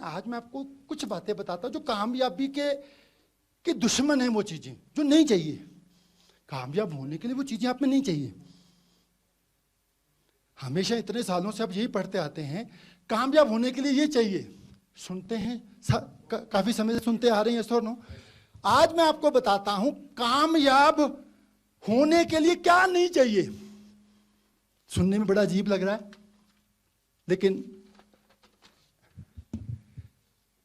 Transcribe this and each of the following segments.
आज मैं आपको कुछ बातें बताता हूं जो कामयाबी के दुश्मन हैं, वो चीजें जो नहीं चाहिए। कामयाब होने के लिए वो चीजें आप में नहीं चाहिए। हमेशा इतने सालों से आप यही पढ़ते आते हैं, कामयाब होने के लिए ये चाहिए। सुनते हैं, काफी समय से सुनते आ रहे हैं, सर नो। आज मैं आपको बताता हूं कामयाब होने के लिए क्या नहीं चाहिए। सुनने में बड़ा अजीब लग रहा है, लेकिन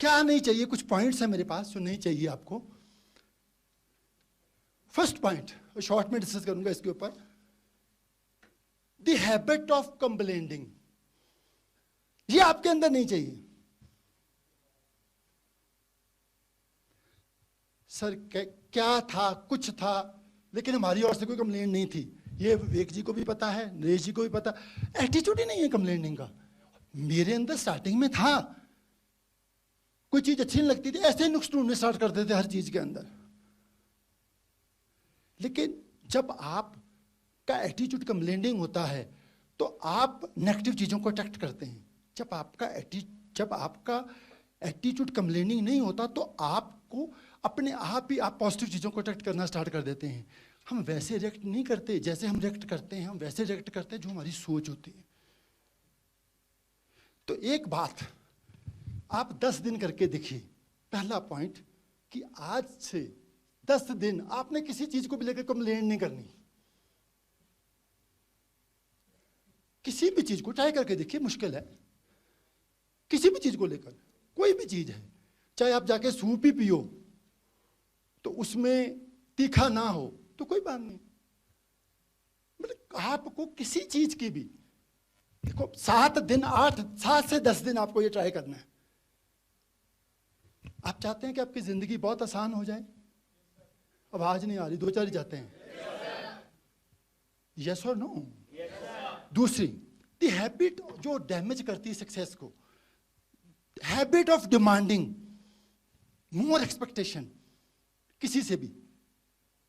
क्या नहीं चाहिए, कुछ पॉइंट्स हैं मेरे पास जो नहीं चाहिए आपको। फर्स्ट पॉइंट शॉर्ट में डिस्कस करूंगा इसके ऊपर, द हैबिट ऑफ कंप्लेनिंग। ये आपके अंदर नहीं चाहिए। सर क्या था, कुछ था, लेकिन हमारी ओर से कोई कंप्लेंट नहीं थी। ये विवेक जी को भी पता है, नरेश जी को भी पता। एटीट्यूड ही नहीं है कंप्लेनिंग का। मेरे अंदर स्टार्टिंग में था, कोई चीज अच्छी नहीं लगती थी, ऐसे ही नुक्स ढूंढने स्टार्ट करते थे हर चीज के अंदर। लेकिन जब आपका एटीट्यूड कंप्लेनिंग होता है तो आप नेगेटिव चीजों को अट्रैक्ट करते हैं। जब आपका एटीट्यूड कंप्लेनिंग नहीं होता तो आपको अपने आप ही आप पॉजिटिव चीजों को अट्रैक्ट करना स्टार्ट कर देते हैं। हम वैसे रिएक्ट नहीं करते जैसे हम रिएक्ट करते हैं, हम वैसे रिएक्ट करते हैं जो हमारी सोच होती है। तो एक बात आप 10 दिन करके देखिए। पहला पॉइंट कि आज से 10 दिन आपने किसी चीज को भी लेकर कंप्लेंट नहीं करनी। किसी भी चीज को ट्राई करके देखिए, मुश्किल है। किसी भी चीज को लेकर, कोई भी चीज है, चाहे आप जाके सूप ही पियो तो उसमें तीखा ना हो तो कोई बात नहीं। मतलब आपको किसी चीज की भी देखो 7 से 10 दिन आपको ये ट्राई करना है। आप चाहते हैं कि आपकी जिंदगी बहुत आसान हो जाए? आवाज नहीं आ रही, 2-4 ही चाहते हैं। यस और नो? दूसरी, द हैबिट जो डैमेज करती है सक्सेस को, habit of demanding more expectation. किसी से भी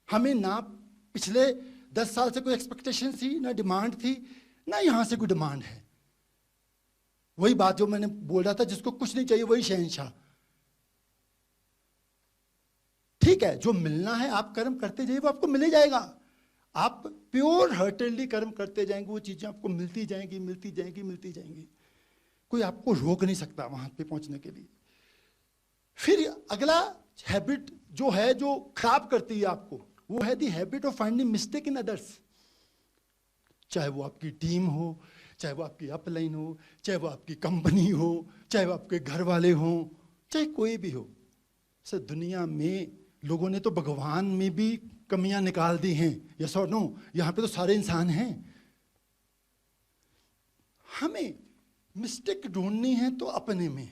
हमें ना पिछले 10 साल से कोई एक्सपेक्टेशन थी, ना डिमांड थी, ना यहां से कोई डिमांड है। वही बात जो मैंने बोल रहा था, जिसको कुछ नहीं चाहिए वही शहंशाह। ठीक है, जो मिलना है आप कर्म करते जाइए, वो आपको मिल जाएगा। आप प्योर हार्टेडली कर्म करते जाएंगे, वो चीजें आपको मिलती जाएंगी, मिलती जाएंगी, मिलती जाएंगी। कोई आपको रोक नहीं सकता वहां पे पहुंचने के लिए। फिर अगला हैबिट जो है, जो खराब करती है आपको, वो है दी habit of finding mistake in others. चाहे वो आपकी टीम हो, चाहे वो आपकी अपलाइन हो, चाहे वो आपकी कंपनी हो, चाहे वो आपके घर वाले हो, चाहे कोई भी हो। सर दुनिया में लोगों ने तो भगवान में भी कमियां निकाल दी हैं। यस और नो? यहां पे तो सारे इंसान हैं। हमें मिस्टेक ढूंढनी है तो अपने में,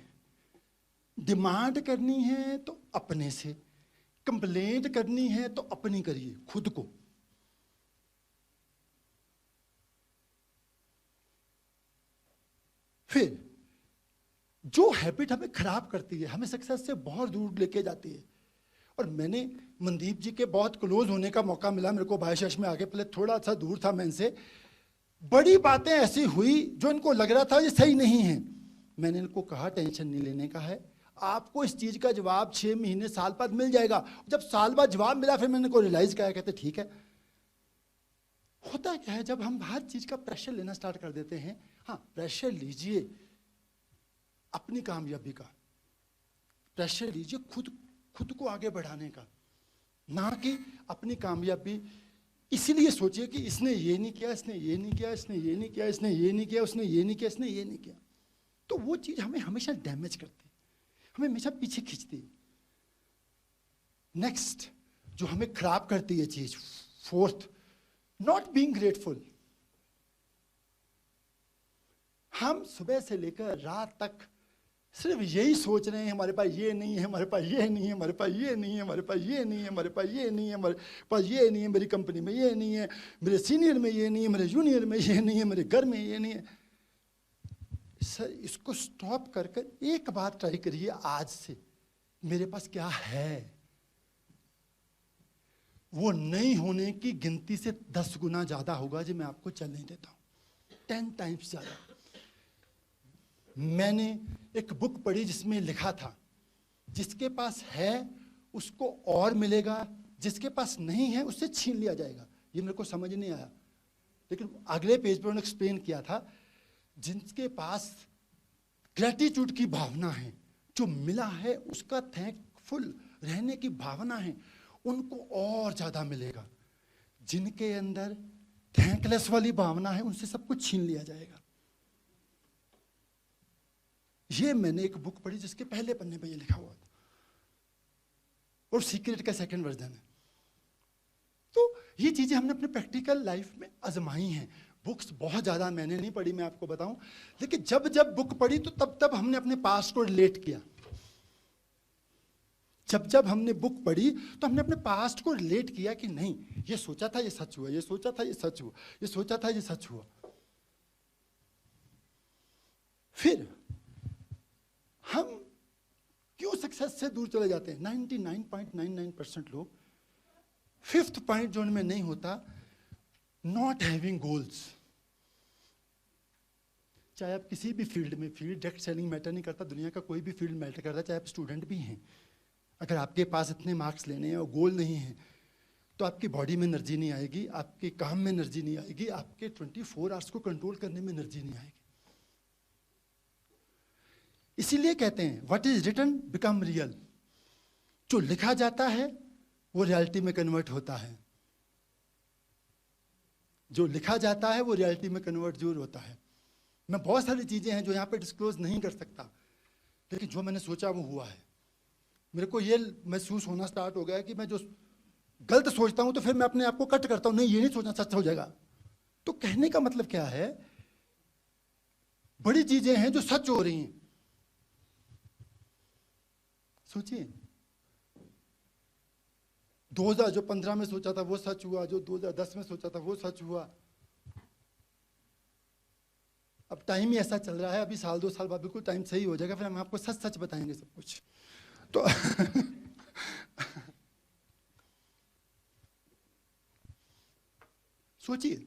डिमांड करनी है तो अपने से, कंप्लेंट करनी है तो अपनी करिए, खुद को। फिर जो हैबिट हमें खराब करती है, हमें सक्सेस से बहुत दूर लेके जाती है। और मैंने मनदीप जी के बहुत क्लोज होने का मौका मिला मेरे को बायशश में आगे, पहले थोड़ा सा दूर था मैं इनसे। बड़ी बातें ऐसी हुई जो इनको लग रहा था ये सही नहीं है। मैंने इनको कहा टेंशन नहीं लेने का है, आपको इस चीज का जवाब 6 महीने साल बाद मिल जाएगा। जब साल बाद जवाब मिला फिर मैंने को रियलाइज किया, कहते ठीक है। होता क्या है, जब हम हर चीज का प्रेशर लेना स्टार्ट कर देते हैं, हाँ प्रेशर लीजिए अपनी कामयाबी का, प्रेशर लीजिए खुद को आगे बढ़ाने का, ना कि अपनी कामयाबी इसीलिए सोचिए कि इसने ये नहीं किया, इसने ये नहीं किया, इसने ये नहीं किया, इसने ये नहीं किया, उसने ये नहीं किया, इसने ये नहीं किया। तो वो चीज हमें हमेशा डैमेज करती है, हमें हमेशा पीछे खींचती है। नेक्स्ट जो हमें खराब करती है चीज, फोर्थ, नॉट बीइंग ग्रेटफुल। हम सुबह से लेकर रात तक सिर्फ यही सोच रहे हैं, हमारे पास ये नहीं है, हमारे पास ये नहीं है, हमारे पास ये नहीं है, हमारे पास ये नहीं है, हमारे पास ये नहीं है, हमारे पास ये नहीं है, मेरी कंपनी में ये नहीं है, मेरे सीनियर में ये नहीं है, मेरे जूनियर में ये नहीं है, मेरे घर में ये नहीं है। सर इसको स्टॉप कर एक बात ट्राई करिए आज से, मेरे पास क्या है। वो नहीं होने की गिनती से 10 गुना ज्यादा होगा जो मैं आपको चलने देता हूं, 10 टाइम्स ज्यादा। मैंने एक बुक पढ़ी जिसमें लिखा था, जिसके पास है उसको और मिलेगा, जिसके पास नहीं है उससे छीन लिया जाएगा। ये मेरे को समझ नहीं आया, लेकिन अगले पेज पर उन्होंने एक्सप्लेन किया था, जिनके पास ग्रेटिट्यूड की भावना है, जो मिला है उसका थैंकफुल रहने की भावना है, उनको और ज्यादा मिलेगा। जिनके अंदर थैंकलेस वाली भावना है उनसे सब कुछ छीन लिया जाएगा। ये मैंने एक बुक पढ़ी जिसके पहले पन्ने पे ये लिखा हुआ था, और सीक्रेट का सेकंड वर्जन है। तो ये चीजें हमने अपने प्रैक्टिकल लाइफ में आजमाई हैं। बुक्स बहुत ज्यादा मैंने नहीं पढ़ी, मैं आपको बताऊं, लेकिन जब जब बुक पढ़ी तो तब तब हमने अपने पास्ट को रिलेट किया। जब जब हमने बुक पढ़ी तो हमने अपने पास्ट को रिलेट किया कि नहीं, ये सोचा था ये सच हुआ, ये सोचा था ये सच हुआ, ये सोचा था ये सच हुआ। फिर हम क्यों सक्सेस से दूर चले जाते हैं? 99.99% लोग, फिफ्थ पॉइंट जो उनमें नहीं होता, नॉट हैविंग गोल्स। चाहे आप किसी भी फील्ड में, फील्ड डायरेक्ट सेलिंग मैटर नहीं करता, दुनिया का कोई भी फील्ड मैटर करता है, चाहे आप स्टूडेंट भी हैं, अगर आपके पास इतने मार्क्स लेने हैं और गोल नहीं है तो आपकी बॉडी में एनर्जी नहीं आएगी, आपके काम में एनर्जी नहीं आएगी, आपके 24 आवर्स को कंट्रोल करने में एनर्जी नहीं आएगी। इसीलिए कहते हैं what is written become real. जो लिखा जाता है वो रियलिटी में कन्वर्ट होता है, जो लिखा जाता है वो रियलिटी में कन्वर्ट जरूर होता है। मैं बहुत सारी चीजें हैं जो यहाँ पे डिस्क्लोज नहीं कर सकता, लेकिन जो मैंने सोचा वो हुआ है। मेरे को ये महसूस होना स्टार्ट हो गया कि मैं जो गलत सोचता हूं तो फिर मैं अपने आप को कट करता हूं, नहीं ये नहीं सोचना, सच हो जाएगा। तो कहने का मतलब क्या है, बड़ी चीजें हैं जो सच हो रही हैं। सोचिए 2015 में सोचा था वो सच हुआ, जो 2010 में सोचा था वो सच हुआ। अब टाइम ही ऐसा चल रहा है, अभी साल 2 साल बाद बिल्कुल टाइम सही हो जाएगा, फिर हम आपको सच सच बताएंगे सब कुछ। तो सोचिए,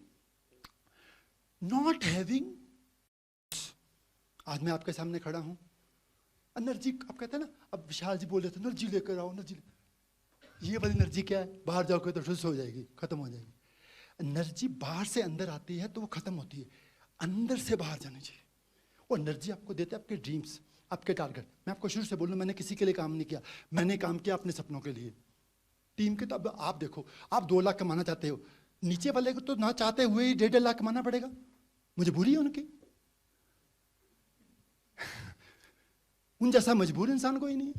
नॉट हैविंग, आज मैं आपके सामने खड़ा हूं, एनर्जी, आप कहते हैं ना, अब विशाल जी बोल रहे थे एनर्जी लेकर आओ, एनर्जी। ये वाली एनर्जी क्या है? बाहर जाओगे तो ठुस हो जाएगी, खत्म हो जाएगी। एनर्जी बाहर से अंदर आती है तो वो खत्म होती है, अंदर से बाहर जानी चाहिए। वो एनर्जी आपको देते हैं आपके ड्रीम्स, आपके टारगेट। मैं आपको शुरू से बोल रहा हूं, मैंने किसी के लिए काम नहीं किया, मैंने काम किया अपने सपनों के लिए, टीम के। तो अब आप देखो, आप 2 लाख कमाना चाहते हो, नीचे वाले को तो ना चाहते हुए ही 1.5 लाख कमाना पड़ेगा, मजबूरी है उनकी। उन जैसा मजबूर इंसान कोई नहीं है।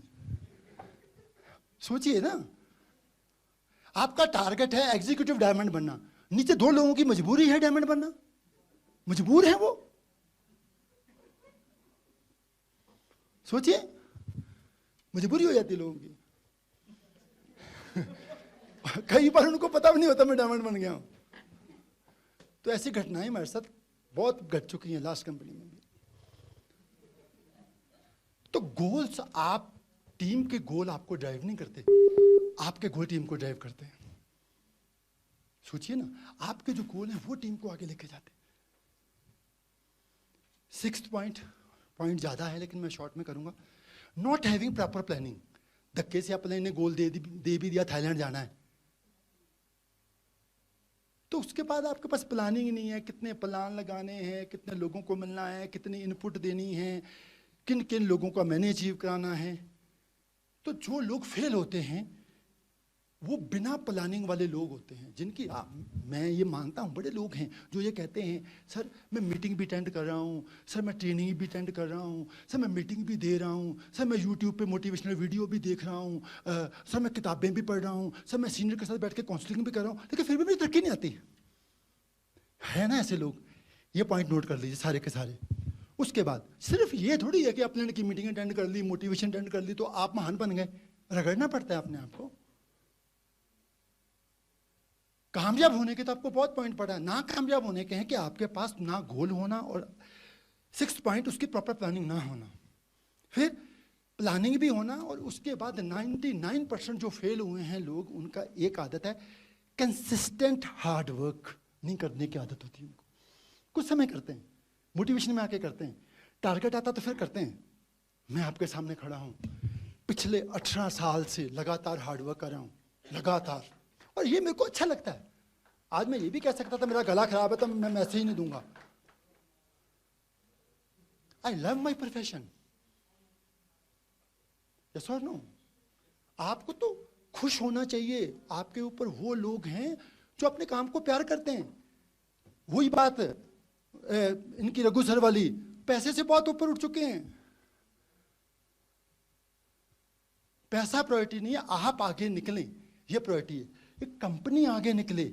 सोचिए ना, आपका टारगेट है एग्जीक्यूटिव डायमंड बनना, नीचे 2 लोगों की मजबूरी है डायमंड बनना, मजबूर है वो। सोचिए, मजबूरी हो जाती है लोगों की। कई बार उनको पता भी नहीं होता मैं डायमंड बन गया हूं। तो ऐसी घटनाएं हमारे साथ बहुत घट चुकी हैं, लास्ट कंपनी में भी। तो गोल्स, आप टीम के गोल आपको ड्राइव नहीं करते, आपके गोल टीम को ड्राइव करते हैं। सोचिए ना, आपके जो गोल हैं वो टीम को आगे लेके जाते हैं। 6th पॉइंट ज्यादा है लेकिन मैं शॉर्ट में करूंगा, नॉट हैविंग प्रॉपर प्लानिंग। धक्के से अपने ने गोल दे भी दिया, थाईलैंड जाना है, तो उसके बाद आपके पास प्लानिंग नहीं है, कितने प्लान लगाने हैं, कितने लोगों को मिलना है, कितनी इनपुट देनी है, किन किन लोगों का मैंने अचीव कराना है। तो जो लोग फेल होते हैं वो बिना प्लानिंग वाले लोग होते हैं, जिनकी मैं ये मानता हूँ बड़े लोग हैं जो ये कहते हैं सर मैं मीटिंग भी अटेंड कर रहा हूँ, सर मैं ट्रेनिंग भी अटेंड कर रहा हूँ, सर मैं मीटिंग भी दे रहा हूँ, सर मैं यूट्यूब पे मोटिवेशनल वीडियो भी देख रहा हूँ, सर मैं किताबें भी पढ़ रहा हूँ, सर मैं सीनियर के साथ बैठ के काउंसलिंग भी कर रहा हूँ, लेकिन फिर भी मेरी तरक्की नहीं आती है ना। ऐसे लोग, ये पॉइंट नोट कर लीजिए सारे के सारे। उसके बाद सिर्फ ये थोड़ी है कि आपने की मीटिंग अटेंड कर ली, मोटिवेशन अटेंड कर ली तो आप महान बन गए। रगड़ना पड़ता है अपने आप को। कामयाब होने के तो आपको बहुत पॉइंट पड़ा है, ना कामयाब होने के हैं कि आपके पास ना गोल होना, और 6th पॉइंट उसकी प्रॉपर प्लानिंग ना होना। फिर प्लानिंग भी होना, और उसके बाद 99% जो फेल हुए हैं लोग, उनका एक आदत है कंसिस्टेंट हार्ड वर्क नहीं करने की आदत होती है उनको। कुछ समय करते हैं, मोटिवेशन में आके करते हैं, टारगेट आता तो फिर करते हैं। मैं आपके सामने खड़ा हूं, पिछले 18 साल से लगातार हार्डवर्क कर रहा हूं, लगातार, और ये मेरे को अच्छा लगता है। आज मैं ये भी कह सकता था मेरा गला खराब है तो मैं मैसेज ही नहीं दूंगा। I love my profession, yes और नो। आपको तो खुश होना चाहिए, आपके ऊपर वो लोग हैं जो अपने काम को प्यार करते हैं। वही बात इनकी रघु सर वाली, पैसे से बहुत ऊपर उठ चुके हैं। पैसा प्रायोरिटी नहीं है, आप आगे निकलें, ये प्रायोरिटी है। एक कंपनी आगे निकले,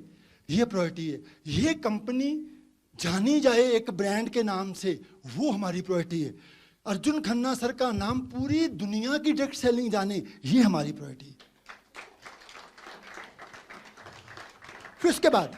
ये प्रायोरिटी है। ये कंपनी जानी जाए एक ब्रांड के नाम से, वो हमारी प्रायोरिटी है। अर्जुन खन्ना सर का नाम पूरी दुनिया की डायरेक्ट सेलिंग जाने, ये हमारी प्रायोरिटी है। फिर उसके बाद